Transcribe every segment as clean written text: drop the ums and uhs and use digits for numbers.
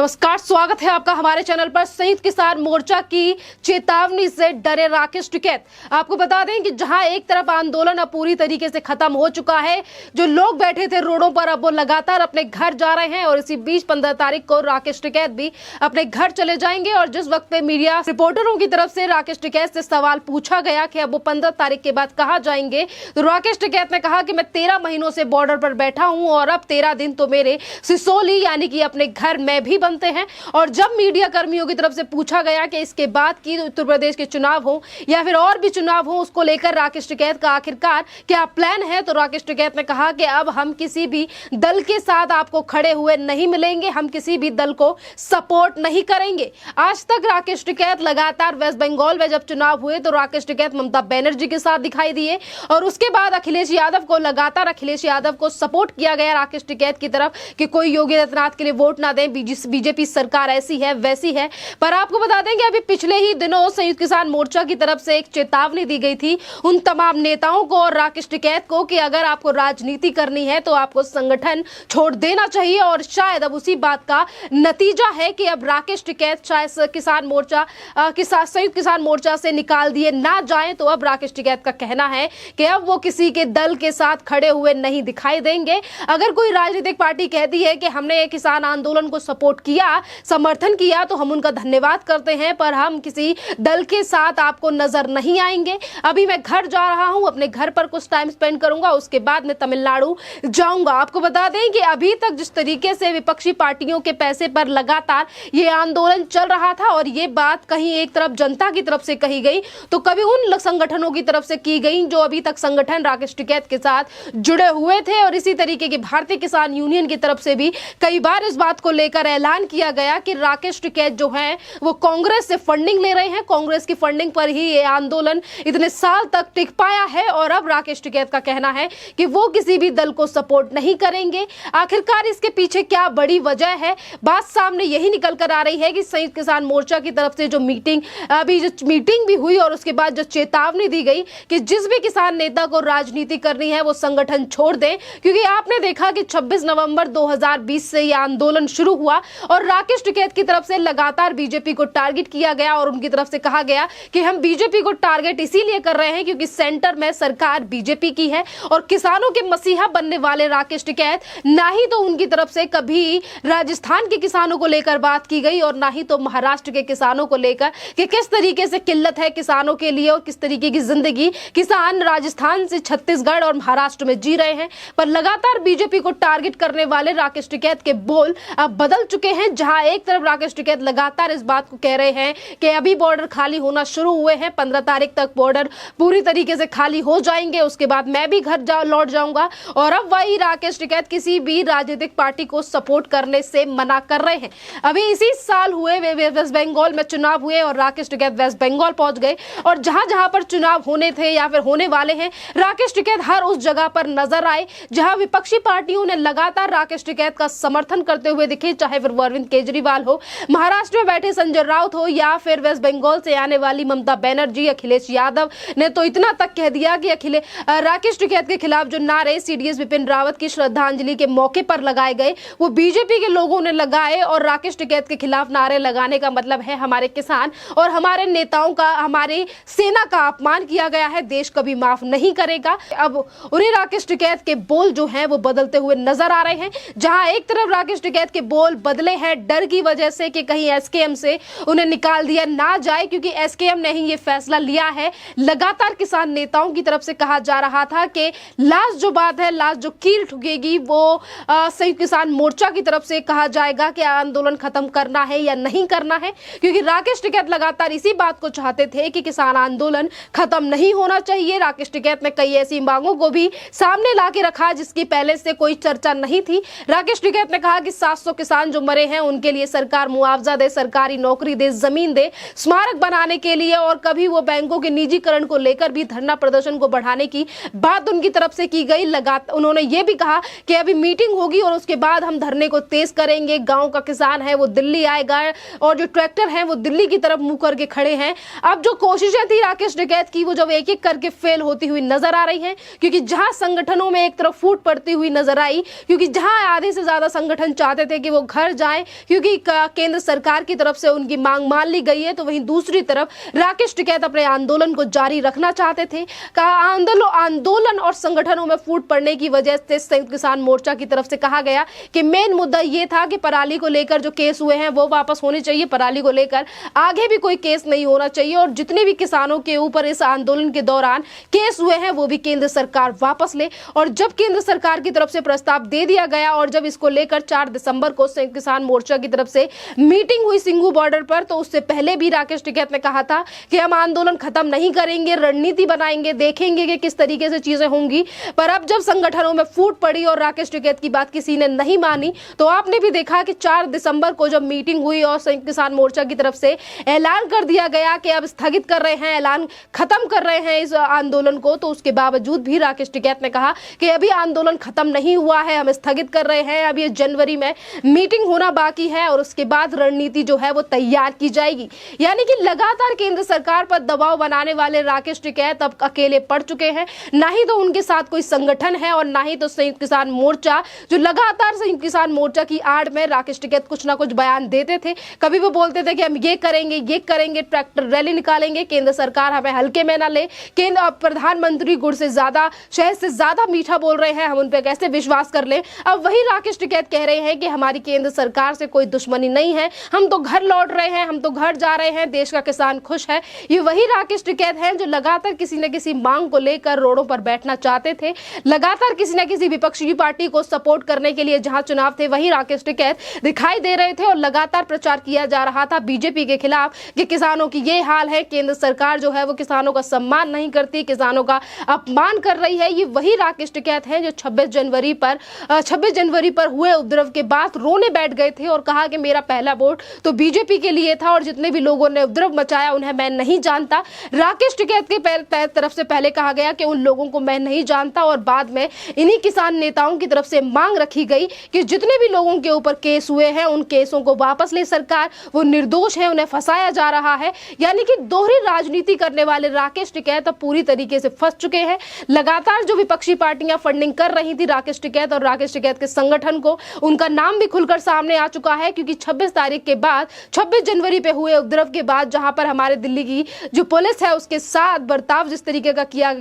नमस्कार, स्वागत है आपका हमारे चैनल पर। संयुक्त किसान मोर्चा की चेतावनी से डरे राकेश टिकैत। आपको बता दें कि जहां एक तरफ आंदोलन अब पूरी तरीके से खत्म हो चुका है, जो लोग बैठे थे रोडों पर अब वो लगातार अपने घर जा रहे हैं और इसी बीच 15 तारीख को राकेश टिकैत भी अपने घर चले जाएंगे। और जिस वक्त मीडिया रिपोर्टरों की तरफ से राकेश टिकैत से सवाल पूछा गया कि अब वो 15 तारीख के बाद कहाँ जाएंगे, तो राकेश टिकैत ने कहा कि मैं 13 महीनों से बॉर्डर पर बैठा हूँ और अब 13 दिन तो मेरे सिसोली यानी कि अपने घर में भी बनते हैं। और जब मीडिया कर्मियों की तरफ से पूछा गया कि इसके बाद की उत्तर प्रदेश के चुनाव हो या फिर और भी चुनाव हो, उसको लेकर राकेश टिकैत का आखिरकार क्या प्लान है, तो राकेश टिकैत ने कहा कि अब हम किसी भी दल के साथ आपको खड़े हुए नहीं मिलेंगे, हम किसी भी दल को सपोर्ट नहीं करेंगे। आज तक राकेश टिकैत लगातार वेस्ट बंगाल में जब चुनाव हुए तो राकेश टिकैत ममता बनर्जी के साथ दिखाई दिए और उसके बाद अखिलेश यादव को लगातार अखिलेश यादव को सपोर्ट किया गया राकेश टिकैत की तरफ कि कोई योगी आदित्यनाथ के लिए वोट ना दें, बीजेपी सरकार ऐसी है वैसी है। पर आपको बता दें कि अभी पिछले ही दिनों संयुक्त किसान मोर्चा की तरफ से एक चेतावनी दी गई थी उन तमाम नेताओं को और राकेश टिकैत को कि अगर आपको राजनीति करनी है तो आपको संगठन छोड़ देना चाहिए। और शायद अब उसी बात का नतीजा है कि अब राकेश टिकैत शायद किसान मोर्चा संयुक्त किसान मोर्चा से निकाल दिए ना जाए, तो अब राकेश टिकैत का कहना है कि अब वो किसी के दल के साथ खड़े हुए नहीं दिखाई देंगे। अगर कोई राजनीतिक पार्टी कहती है कि हमने किसान आंदोलन को सपोर्ट किया, समर्थन किया, तो हम उनका धन्यवाद करते हैं, पर हम किसी दल के साथ आपको नजर नहीं आएंगे। अभी मैं घर जा रहा हूं, अपने घर पर कुछ टाइम स्पेंड करूंगा, उसके बाद मैं तमिलनाडु जाऊंगा। आपको बता दें कि अभी तक जिस तरीके से विपक्षी पार्टियों के पैसे पर लगातार ये आंदोलन चल रहा था और ये बात कहीं एक तरफ जनता की तरफ से कही गई तो कभी उन संगठनों की तरफ से की गई जो अभी तक संगठन राकेश टिकैत के साथ जुड़े हुए थे। और इसी तरीके की भारतीय किसान यूनियन की तरफ से भी कई बार इस बात को लेकर ऐलान किया गया कि राकेश टिकैत जो है वो कांग्रेस से फंडिंग ले रहे हैं, कांग्रेस की फंडिंग पर ही ये आंदोलन इतने साल तक टिक पाया है। और अब राकेश टिकैत का कहना है कि वो किसी भी दल को सपोर्ट नहीं करेंगे। आखिरकार इसके पीछे क्या बड़ी वजह है, बात सामने यही निकल कर आ रही है कि संयुक्त किसान मोर्चा की तरफ से जो मीटिंग भी हुई और उसके बाद जो चेतावनी दी गई कि जिस भी किसान नेता को राजनीति करनी है वो संगठन छोड़ दें, क्योंकि आपने देखा कि 26 नवंबर 2020 से यह आंदोलन शुरू हुआ और राकेश टिकैत की तरफ से लगातार बीजेपी को टारगेट किया गया और उनकी तरफ से कहा गया कि हम बीजेपी को टारगेट इसीलिए कर रहे हैं क्योंकि सेंटर में सरकार बीजेपी की है और किसानों के मसीहा बनने वाले राकेश टिकैत, ना ही तो उनकी तरफ से कभी राजस्थान के किसानों को लेकर बात की गई और ना ही तो महाराष्ट्र के किसानों को लेकर कि किस तरीके से किल्लत है किसानों के लिए और किस तरीके की जिंदगी किसान राजस्थान से छत्तीसगढ़ और महाराष्ट्र में जी रहे हैं। पर लगातार बीजेपी को टारगेट करने वाले राकेश टिकैत के बोल अब बदल चुके हैं। जहां एक तरफ राकेश टिकैत लगातार इस बात को कह रहे हैं कि अभी बॉर्डर खाली होना शुरू हुए हैं, 15 तारीख तक बॉर्डर पूरी तरीके से खाली हो जाएंगे, उसके बाद मैं भी घर लौट जाऊंगा। और अब वही राकेश टिकैत किसी भी राजनीतिक पार्टी को सपोर्ट करने से मना कर रहे हैं। अभी इसी साल हुए वे वेस्ट बंगाल में चुनाव हुए और राकेश टिकैत वेस्ट बंगाल पहुंच गए और जहां जहां पर चुनाव होने थे या फिर होने वाले हैं, राकेश टिकैत हर उस जगह पर नजर आए जहां विपक्षी पार्टियों ने लगातार राकेश टिकैत का समर्थन करते हुए दिखे, चाहे फिर अरविंद केजरीवाल हो, महाराष्ट्र में बैठे संजय राउत हो या फिर वेस्ट बंगाल से आने वाली ममता बनर्जी। अखिलेश यादव ने तो इतना तक कह दिया कि राकेश टिकैत के खिलाफ जो नारे सीडीएस विपिन रावत की श्रद्धांजलि के मौके पर लगाए गए वो बीजेपी के लोगों ने लगाए। और राकेश टिकैत के खिलाफ नारे लगाने का मतलब है हमारे किसान और हमारे नेताओं का, हमारी सेना का अपमान किया गया है, देश कभी माफ नहीं करेगा। अब उन्हें राकेश टिकैत के बोल जो हैं वो बदलते हुए नजर आ रहे हैं। जहां एक तरफ राकेश टिकैत के बोल बदले हैं डर की वजह से कि कहीं एसकेएम से उन्हें निकाल दिया ना जाए, क्योंकि एसकेएम ने ही ये फैसला लिया है। लगातार किसान नेताओं की तरफ से कहा जा रहा था कि लास्ट जो बात है, लास्ट जो कील ठुकेगी वो संयुक्त किसान मोर्चा की तरफ से कहा जाएगा कि आंदोलन खत्म करना है या नहीं करना है, क्योंकि राकेश टिकैत लगातार इसी बात को चाहते थे कि किसान आंदोलन खत्म नहीं होना चाहिए। राकेश टिकैत ने कई ऐसी मांगों को भी सामने ला के रखा जिसकी पहले से कोई चर्चा नहीं थी। राकेश टिकैत ने कहा कि 700 किसान जो मरे हैं उनके लिए सरकार मुआवजा दे, सरकारी नौकरी दे, जमीन दे, स्मारक बनाने के लिए, और कभी वो बैंकों के निजीकरण को लेकर भी धरना प्रदर्शन को बढ़ाने की बात उनकी तरफ से की गई। उन्होंने ये भी कहा कि अभी मीटिंग होगी और उसके बाद हम धरने को तेज करेंगे, गांव का किसान है वो दिल्ली आएगा और जो ट्रैक्टर है वो दिल्ली की तरफ मुंह करके खड़े हैं। अब जो कोशिशें थी राकेश टिकैत की वो जब एक एक करके फेल होती हुई नजर आ रही हैं, क्योंकि जहां संगठनों में एक तरफ फूट पड़ती हुई नजर आई, क्योंकि जहां आधे से ज्यादा संगठन चाहते थे कि वो घर जाए जाएं, क्योंकि केंद्र सरकार की तरफ से उनकी मांग मान ली गई है। तो वहीं दूसरी तरफ राकेश टिकैत अपने आंदोलन को जारी रखना चाहते थे। आंदोलन और संगठनों में फूट पड़ने की वजह से संयुक्त किसान मोर्चा की तरफ से कहा गया कि मेन मुद्दा ये था कि पराली को लेकर जो केस हुए हैं वो वापस होने चाहिए, पराली को लेकर आगे भी कोई केस नहीं होना चाहिए, और जितने भी किसानों के ऊपर इस आंदोलन के दौरान केस हुए हैं वो भी केंद्र सरकार वापस ले। और जब केंद्र सरकार की तरफ से प्रस्ताव दे दिया गया और जब इसको लेकर 4 दिसंबर को संयुक्त किसान मोर्चा की तरफ से मीटिंग हुई सिंघू बॉर्डर पर, तो उससे पहले भी राकेश टिकैत ने कहा था कि हम आंदोलन खत्म नहीं करेंगे, रणनीति बनाएंगे, देखेंगे कि किस तरीके से चीजें होंगी। पर अब जब संगठनों में फूट पड़ी और राकेश टिकैत की बात किसी ने नहीं मानी, तो आपने भी देखा कि 4 दिसंबर को जब मीटिंग हुई और संयुक्त किसान मोर्चा की तरफ से ऐलान कर दिया गया कि अब स्थगित कर रहे हैं, ऐलान खत्म कर रहे हैं इस आंदोलन को, तो उसके बावजूद भी राकेश टिकैत ने कहा कि अभी आंदोलन खत्म नहीं हुआ है, हम स्थगित कर रहे हैं, अब ये जनवरी में मीटिंग होना बाकी है और उसके बाद रणनीति जो है वो तैयार की जाएगी। यानी कि लगातार केंद्र सरकार पर दबाव बनाने वाले राकेश टिकैत अब अकेले पड़ चुके हैं। ना ही तो उनके साथ कोई संगठन है और ना ही तो संयुक्त किसान मोर्चा, जो लगातार संयुक्त किसान मोर्चा की आड़ में राकेश टिकैत कुछ ना कुछ बयान देते थे। कभी वो बोलते थे कि हम ये करेंगे, ट्रैक्टर रैली निकालेंगे, केंद्र सरकार हमें हल्के में ना ले, केंद्र प्रधानमंत्री गुड़ से ज्यादा, शहद से ज्यादा मीठा बोल रहे हैं, हम उन पर कैसे विश्वास कर ले। अब वही राकेश टिकैत कह रहे हैं कि हमारी केंद्र सरकार से कोई दुश्मनी नहीं है, हम तो घर लौट रहे हैं, हम तो घर जा रहे हैं, देश का किसान खुश है। ये वही राकेश टिकैत हैं जो लगातार किसी न किसी मांग को लेकर रोडों पर बैठना चाहते थे, लगातार किसी न किसी विपक्षी पार्टी को सपोर्ट करने के लिए जहां चुनाव थे वहीं राकेश टिकैत दिखाई दे रहे थे और लगातार प्रचार किया जा रहा था बीजेपी के खिलाफ कि किसानों की ये हाल है, केंद्र सरकार जो है वो किसानों का सम्मान नहीं करती, किसानों का अपमान कर रही है। ये वही राकेश टिकैत हैं जो 26 जनवरी पर हुए उपद्रव के बाद रोने बैठ गए थे और कहा कि मेरा पहला वोट तो बीजेपी के लिए था और जितने भी लोगों ने उपद्रव मचाया उन्हें मैं नहीं जानता। राकेश टिकैत के तरफ से पहले कहा गया कि उन लोगों को मैं नहीं जानता और बाद में इन्हीं किसान नेताओं की तरफ से मांग रखी गई कि जितने भी लोगों के ऊपर केस हुए हैं उन केसों को वापस ले सरकार, वो निर्दोष है, उन्हें फंसाया जा रहा है। यानी कि दोहरी राजनीति करने वाले राकेश टिकैत अब पूरी तरीके से फंस चुके हैं। लगातार जो विपक्षी पार्टियां फंडिंग कर रही थी राकेश टिकैत और राकेश टिकैत के संगठन को, उनका नाम भी खुलकर सामने आ चुका है, क्योंकि 26 तारीख के बाद 26 जनवरी पे हुए उपद्रव के बाद जहां पर हमारे दिल्ली की जो पुलिस है उसके साथ बर्ताव जिस तरीके का किया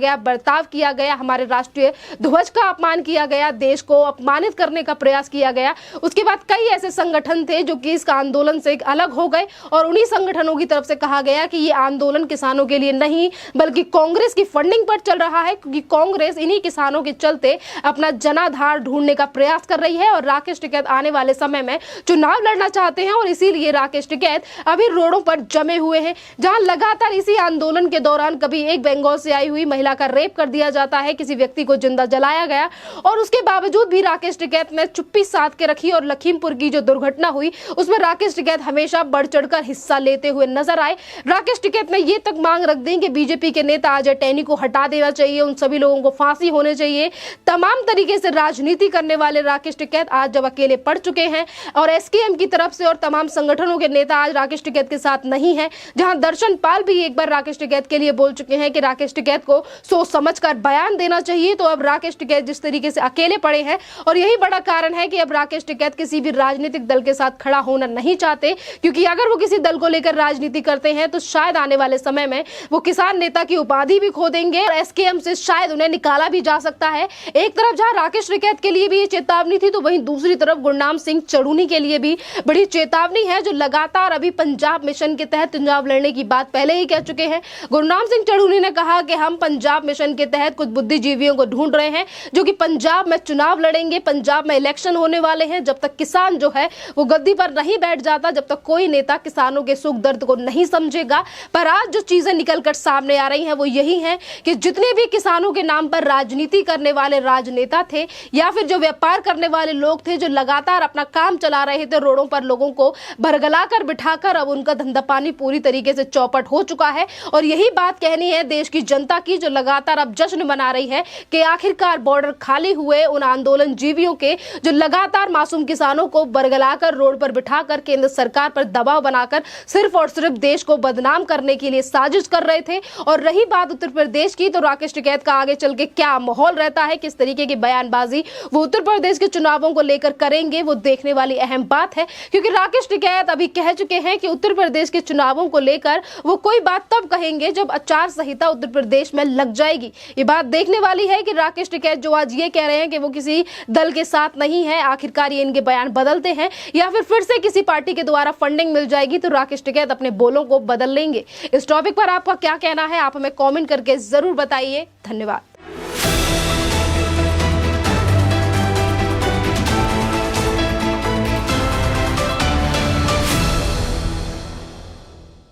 गया, हमारे राष्ट्रीय ध्वज का अपमान किया गया, देश को अपमानित करने का प्रयास किया गया। उसके बाद कई ऐसे संगठन थे जो कि इस आंदोलन से अलग हो गए और उन्हीं संगठनों की तरफ से कहा गया कि ये आंदोलन किसानों के लिए नहीं बल्कि कांग्रेस की फंडिंग पर चल रहा है, क्योंकि कांग्रेस इन्हीं किसानों के चलते अपना जनाधार ढूंढने का प्रयास कर रही है और राकेश टिकैत आने वाले समय में चुनाव लड़ना चाहते हैं और इसीलिए राकेश टिकैत अभी रोडों पर जमे हुए हैं। जहां लगातार इसी आंदोलन के दौरान कभी एक बंगाल से आई हुई महिला का रेप कर दिया जाता है, किसी व्यक्ति को जिंदा जलाया गया और उसके बावजूद भी राकेश टिकैत ने चुप्पी साध के रखी और लखीमपुर की जो दुर्घटना हुई उसमें राकेश टिकैत हमेशा बढ़ चढ़कर हिस्सा लेते हुए नजर आए। राकेश टिकैत ने ये तक मांग रख दी कि बीजेपी के नेता अजय टैनी को हटा देना चाहिए, उन सभी लोगों को फांसी होने चाहिए। तमाम तरीके से राजनीति करने वाले राकेश टिकैत आज जब अकेले पड़ चुके हैं और एसकेएम की तरफ से और तमाम संगठनों के नेता आज राकेश टिकैत के साथ नहीं है, जहां दर्शन पाल भी एक बार राकेश टिकैत के लिए बोल चुके हैं कि राकेश टिकैत को सोच समझकर बयान देना चाहिए, तो अब राकेश टिकैत जिस तरीके से अकेले पड़े हैं और यही बड़ा कारण है कि अब राकेश टिकैत किसी भी राजनीतिक दल के साथ खड़ा होना नहीं चाहते, क्योंकि अगर वो किसी दल को लेकर राजनीति करते हैं तो शायद आने वाले समय में वो किसान नेता की उपाधि भी खो देंगे और एसकेएम से शायद उन्हें निकाला भी जा सकता है। एक तरफ जहां राकेश टिकैत के लिए भी ये चेतावनी थी, तो वहीं दूसरी तरफ गुरनाम सिंह चढ़ूनी के लिए भी बड़ी चेतावनी है, जो लगातार अभी पंजाब मिशन के तहत चुनाव लड़ने की बात पहले ही कह चुके हैं। गुरनाम सिंह चढ़ूनी ने कहा कि हम पंजाब मिशन के तहत कुछ बुद्धिजीवियों को ढूंढ रहे हैं जो कि पंजाब में चुनाव लड़ेंगे, पंजाब में इलेक्शन होने वाले हैं। जब तक किसान जो है वो गद्दी पर नहीं बैठ जाता, जब तक कोई नेता किसानों के सुख दर्द को नहीं समझेगा। पर आज जो चीजें निकलकर सामने आ रही हैं वो यही है कि जितने भी किसानों के नाम पर राजनीति करने वाले राजनेता थे या फिर जो व्यापार करने वाले लोग थे, जो लगातार अपना काम चला रहे थे, रोडों पर लोगों को भरगला कर बिठाकर अब उनका धंधा पानी पूरी तरीके से चौपट हो चुका है। और यही बात कहनी है देश की जनता की, जो लगातार अब जश्न मना रही है कि आखिरकार बॉर्डर खाली हुए उन आंदोलन जीवियों के, जो लगातार मासूम किसानों को बरगलाकर रोड पर बिठाकर केंद्र सरकार पर दबाव बनाकर सिर्फ और सिर्फ देश को बदनाम करने के लिए साजिश कर रहे थे। और रही बात उत्तर प्रदेश की, तो राकेश टिकैत का आगे चल के क्या माहौल रहता है, किस तरीके की बयानबाजी वो उत्तर प्रदेश के चुनावों को लेकर करेंगे, वो देखने वाली अहम बात है, क्योंकि राकेश टिकैत अभी कह चुके हैं कि उत्तर प्रदेश के चुनावों को लेकर वो कोई बात तब कहेंगे जब आचार संहिता उत्तर प्रदेश में लग जाएगी। ये बात देखने वाली है कि राकेश टिकैत जो आज ये कह रहे हैं कि वो किसी दल के साथ नहीं है, आखिरकार ये इनके बयान बदलते हैं या फिर से किसी पार्टी के द्वारा फंडिंग मिल जाएगी तो राकेश टिकैत अपने बोलों को बदल लेंगे। इस टॉपिक पर आपका क्या कहना है, आप हमें कमेंट करके जरूर बताइए। धन्यवाद।